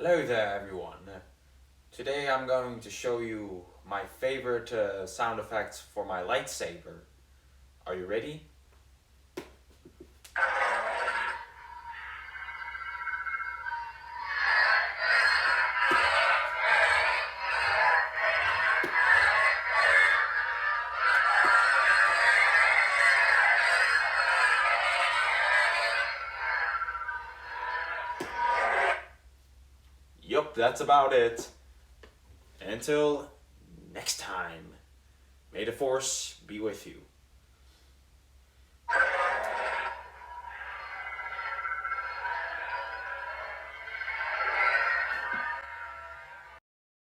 Hello there everyone. Today I'm going to show you my favorite sound effects for my lightsaber. Are you ready? Yup, that's about it. Until next time, may the Force be with you.